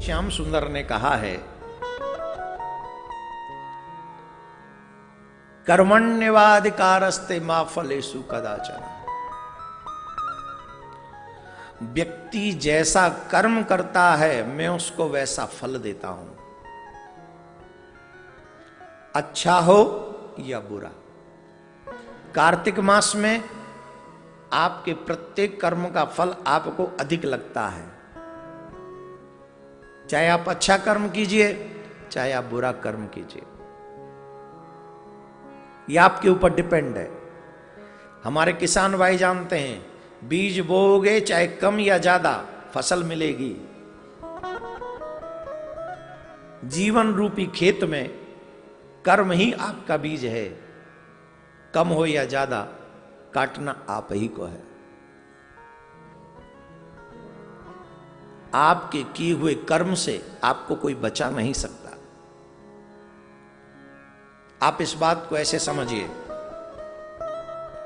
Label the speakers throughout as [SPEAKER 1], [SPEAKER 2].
[SPEAKER 1] श्याम सुंदर ने कहा है, कर्मण्यवाधिकारस्ते मा फलेषु कदाचन। व्यक्ति जैसा कर्म करता है मैं उसको वैसा फल देता हूं, अच्छा हो या बुरा। कार्तिक मास में आपके प्रत्येक कर्म का फल आपको अधिक लगता है, चाहे आप अच्छा कर्म कीजिए चाहे आप बुरा कर्म कीजिए, यह आपके ऊपर डिपेंड है। हमारे किसान भाई जानते हैं, बीज बोओगे चाहे कम या ज्यादा फसल मिलेगी। जीवन रूपी खेत में कर्म ही आपका बीज है, कम हो या ज्यादा काटना आप ही को है। आपके किए हुए कर्म से आपको कोई बचा नहीं सकता। आप इस बात को ऐसे समझिए।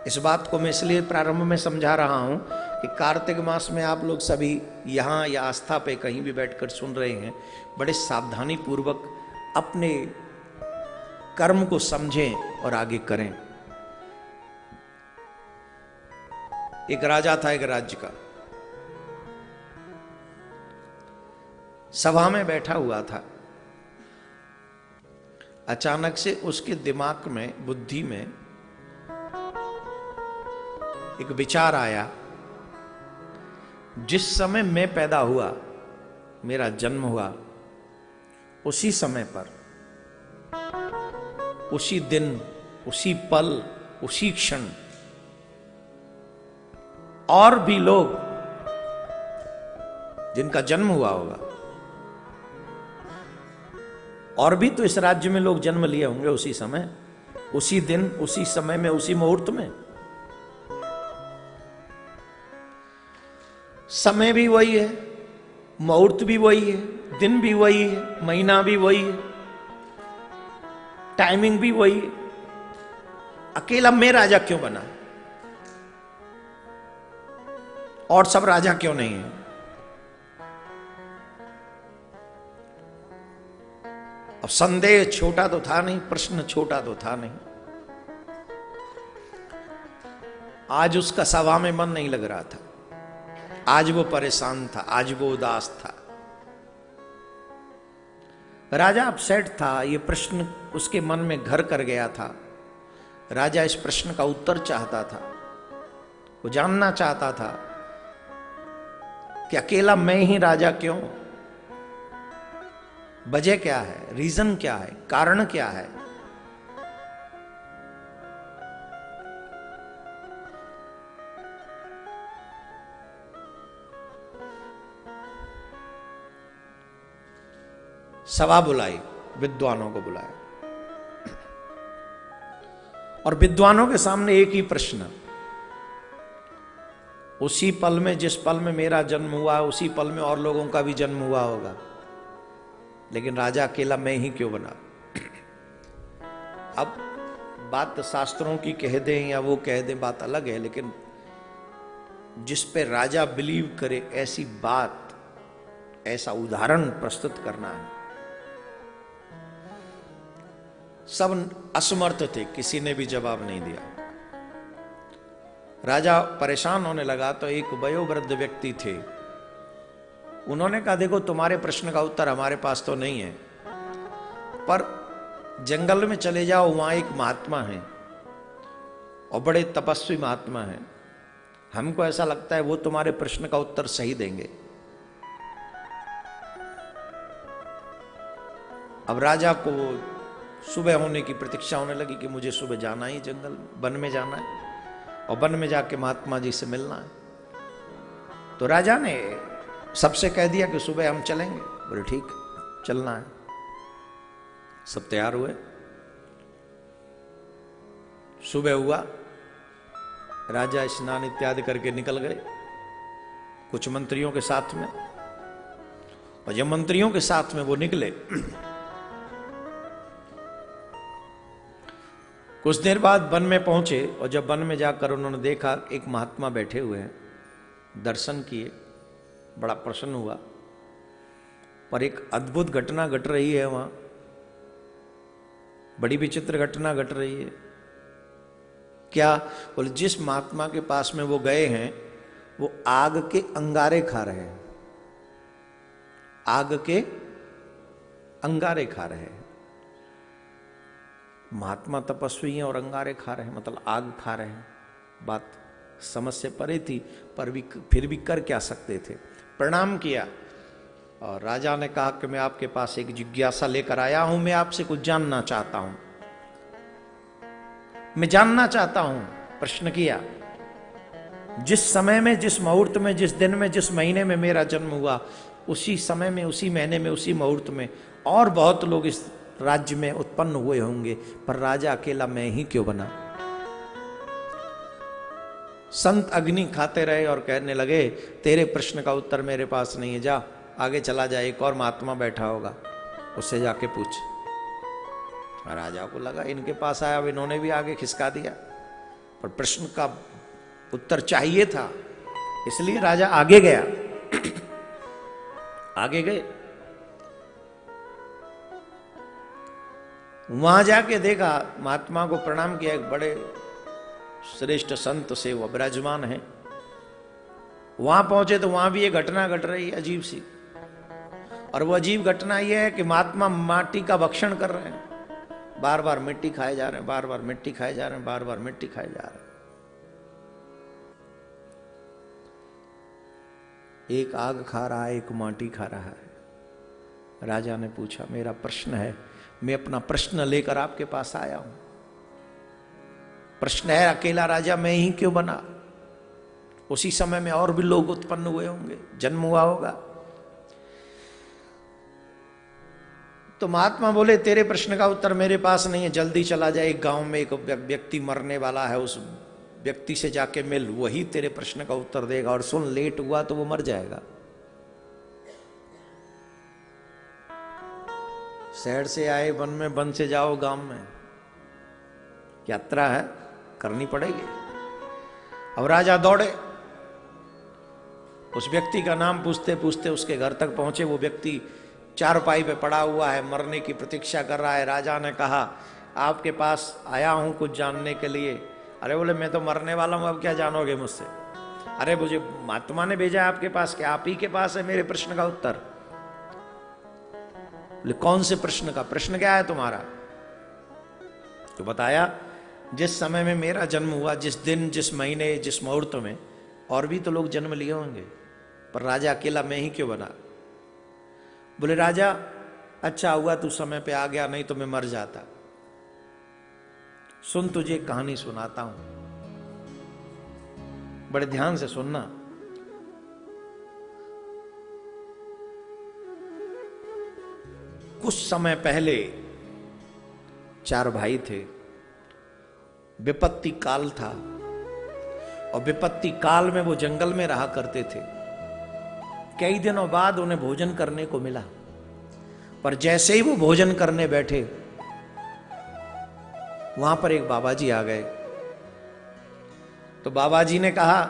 [SPEAKER 1] इस बात को मैं इसलिए प्रारंभ में समझा रहा हूं कि कार्तिक मास में आप लोग सभी यहां या आस्था पे कहीं भी बैठकर सुन रहे हैं, बड़े सावधानी पूर्वक अपने कर्म को समझें और आगे करें। एक राजा था एक राज्य का, सभा में बैठा हुआ था। अचानक से उसके दिमाग में, बुद्धि में एक विचार आया, जिस समय मैं पैदा हुआ, मेरा जन्म हुआ, उसी समय पर, उसी दिन, उसी पल, उसी क्षण और भी लोग जिनका जन्म हुआ होगा, और भी तो इस राज्य में लोग जन्म लिए होंगे उसी समय, उसी दिन, उसी समय में, उसी मुहूर्त में। समय भी वही है, मुहूर्त भी वही है, दिन भी वही है, महीना भी वही है, टाइमिंग भी वही है। अकेला मैं राजा क्यों बना और सब राजा क्यों नहीं है? अब संदेह छोटा तो था नहीं, प्रश्न छोटा तो था नहीं। आज उसका सभा में मन नहीं लग रहा था, आज वो परेशान था, आज वो उदास था। राजा अपसेट था, ये प्रश्न उसके मन में घर कर गया था। राजा इस प्रश्न का उत्तर चाहता था, वो जानना चाहता था कि अकेला मैं ही राजा क्यों? वजह क्या है, रीजन क्या है, कारण क्या है? सभा बुलाई, विद्वानों को बुलाया और विद्वानों के सामने एक ही प्रश्न, उसी पल में, जिस पल में मेरा जन्म हुआ, उसी पल में और लोगों का भी जन्म हुआ होगा, लेकिन राजा अकेला मैं ही क्यों बना? अब बात शास्त्रों की कह दें या वो कह दें, बात अलग है, लेकिन जिस पे राजा बिलीव करे ऐसी बात, ऐसा उदाहरण प्रस्तुत करना है। सब असमर्थ थे, किसी ने भी जवाब नहीं दिया। राजा परेशान होने लगा तो एक वयोवृद्ध व्यक्ति थे, उन्होंने कहा, देखो तुम्हारे प्रश्न का उत्तर हमारे पास तो नहीं है, पर जंगल में चले जाओ, वहां एक महात्मा है और बड़े तपस्वी महात्मा है, हमको ऐसा लगता है वो तुम्हारे प्रश्न का उत्तर सही देंगे। अब राजा को सुबह होने की प्रतीक्षा होने लगी कि मुझे सुबह जाना ही, जंगल वन में जाना है और वन में जाके महात्मा जी से मिलना है। तो राजा ने सबसे कह दिया कि सुबह हम चलेंगे। बोले ठीक, चलना है। सब तैयार हुए, सुबह हुआ, राजा स्नान इत्यादि करके निकल गए कुछ मंत्रियों के साथ में। और जब मंत्रियों के साथ में वो निकले, कुछ देर बाद वन में पहुंचे और जब वन में जाकर उन्होंने देखा एक महात्मा बैठे हुए हैं, दर्शन किए, बड़ा प्रसन्न हुआ। पर एक अद्भुत घटना घट रही है वहां, बड़ी विचित्र घटना घट रही है। क्या? बोले जिस महात्मा के पास में वो गए हैं वो आग के अंगारे खा रहे हैं, आग के अंगारे खा रहे हैं। महात्मा तपस्वी हैं और अंगारे खा रहे हैं, मतलब आग खा रहे हैं। बात समझ से परे थी, पर भी फिर भी कर क्या सकते थे। प्रणाम किया और राजा ने कहा कि मैं आपके पास एक जिज्ञासा लेकर आया हूं, मैं आपसे कुछ जानना चाहता हूं, मैं जानना चाहता हूं। प्रश्न किया, जिस समय में, जिस मुहूर्त में, जिस दिन में, जिस महीने में मेरा जन्म हुआ, उसी समय में, उसी महीने में, उसी मुहूर्त में और बहुत लोग इस राज्य में उत्पन्न हुए होंगे, पर राजा अकेला मैं ही क्यों बना? संत अग्नि खाते रहे और कहने लगे, तेरे प्रश्न का उत्तर मेरे पास नहीं है, जा आगे चला जाए, एक और महात्मा बैठा होगा, उससे जाके पूछ। राजा को लगा इनके पास आया, अब इन्होंने भी आगे खिसका दिया, पर प्रश्न का उत्तर चाहिए था, इसलिए राजा आगे गया। आगे गए, वहां जाके देखा, महात्मा को प्रणाम किया, एक बड़े श्रेष्ठ संत से वो विराजमान है। वहां पहुंचे तो वहां भी ये घटना घट रही है अजीब सी, और वो अजीब घटना ये है कि महात्मा माटी का भक्षण कर रहे हैं, बार बार मिट्टी खाए जा रहे हैं, बार बार मिट्टी खाए जा रहे हैं, बार बार मिट्टी खाए जा रहे हैं। एक आग खा रहा है, एक माटी खा रहा है। राजा ने पूछा, मेरा प्रश्न है, मैं अपना प्रश्न लेकर आपके पास आया हूं। प्रश्न है, अकेला राजा मैं ही क्यों बना? उसी समय में और भी लोग उत्पन्न हुए होंगे, जन्म हुआ होगा। तो महात्मा बोले, तेरे प्रश्न का उत्तर मेरे पास नहीं है, जल्दी चला जाए, एक गांव में एक व्यक्ति मरने वाला है, उस व्यक्ति से जाके मिल, वही तेरे प्रश्न का उत्तर देगा। और सुन, लेट हुआ तो वो मर जाएगा। शहर से आए वन में, वन से जाओ गांव में, यात्रा है, करनी पड़ेगी। अब राजा दौड़े, उस व्यक्ति का नाम पूछते पूछते उसके घर तक पहुंचे। वो व्यक्ति चारपाई पे पड़ा हुआ है, मरने की प्रतीक्षा कर रहा है। राजा ने कहा, आपके पास आया हूं कुछ जानने के लिए। अरे बोले, मैं तो मरने वाला हूं, अब क्या जानोगे मुझसे? अरे मुझे महात्मा ने भेजा आपके पास, क्या आप ही के पास है मेरे प्रश्न का उत्तर? बोले, कौन से प्रश्न का? प्रश्न क्या है तुम्हारा? तो बताया, जिस समय में मेरा जन्म हुआ, जिस दिन, जिस महीने, जिस मुहूर्त में, और भी तो लोग जन्म लिए होंगे, पर राजा अकेला मैं ही क्यों बना? बोले, राजा अच्छा हुआ तू समय पे आ गया, नहीं तो मैं मर जाता। सुन, तुझे एक कहानी सुनाता हूं, बड़े ध्यान से सुनना। कुछ समय पहले 4 भाई थे, विपत्ति काल था, और विपत्ति काल में वो जंगल में रहा करते थे। कई दिनों बाद उन्हें भोजन करने को मिला, पर जैसे ही वो भोजन करने बैठे, वहां पर एक बाबा जी आ गए। तो बाबा जी ने कहा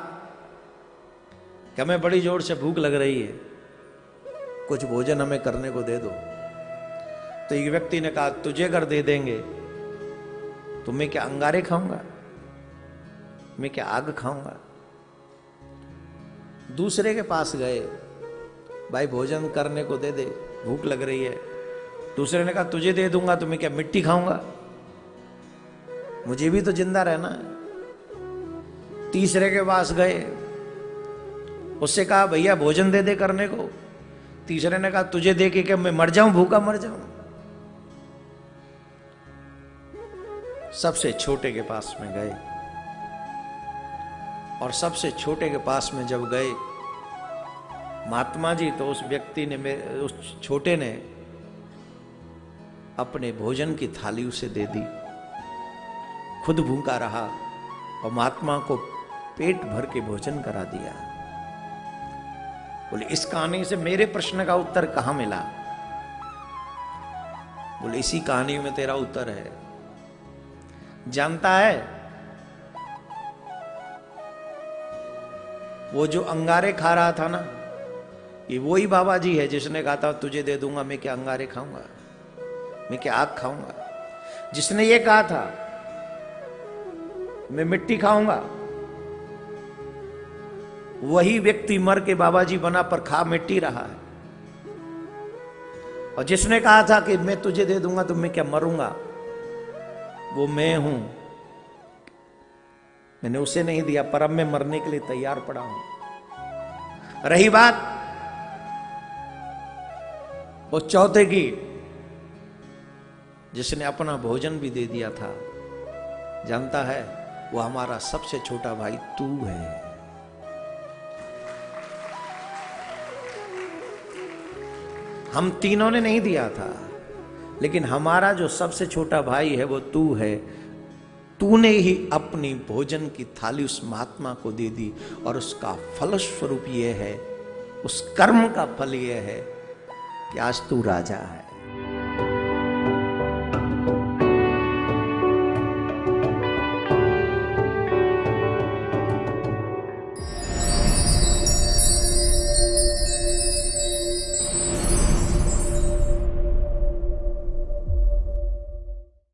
[SPEAKER 1] कि हमें बड़ी जोर से भूख लग रही है, कुछ भोजन हमें करने को दे दो। तो एक व्यक्ति ने कहा, तुझे कर दे देंगे, तो मैं क्या अंगारे खाऊंगा? मैं क्या आग खाऊंगा? दूसरे के पास गए, भाई भोजन करने को दे दे, भूख लग रही है। दूसरे ने कहा, तुझे दे दूंगा, तो मैं क्या मिट्टी खाऊंगा? मुझे भी तो जिंदा रहना है। तीसरे के पास गए, उससे कहा, भैया भोजन दे दे करने को। तीसरे ने कहा, तुझे दे के क्या मैं मर जाऊं, भूखा मर जाऊं? सबसे छोटे के पास में गए, और सबसे छोटे के पास में जब गए महात्मा जी, तो उस व्यक्ति ने, उस छोटे ने अपने भोजन की थाली उसे दे दी, खुद भूखा रहा और महात्मा को पेट भर के भोजन करा दिया। बोले, इस कहानी से मेरे प्रश्न का उत्तर कहां मिला? बोले, इसी कहानी में तेरा उत्तर है। जानता है, वो जो अंगारे खा रहा था ना, कि वही बाबा जी है जिसने कहा था तुझे दे दूंगा, मैं क्या अंगारे खाऊंगा, मैं क्या आग खाऊंगा। जिसने ये कहा था मैं मिट्टी खाऊंगा, वही व्यक्ति मर के बाबा जी बना पर खा मिट्टी रहा है। और जिसने कहा था कि मैं तुझे दे दूंगा तो मैं क्या मरूंगा, वो मैं हूं। मैंने उसे नहीं दिया पर अब मैं मरने के लिए तैयार पड़ा हूं। रही बात वो चौथे की, जिसने अपना भोजन भी दे दिया था, जानता है वो हमारा सबसे छोटा भाई तू है। हम तीनों ने नहीं दिया था, लेकिन हमारा जो सबसे छोटा भाई है वो तू है। तूने ही अपनी भोजन की थाली उस महात्मा को दे दी, और उसका फलस्वरूप यह है, उस कर्म का फल यह है कि आज तू राजा है।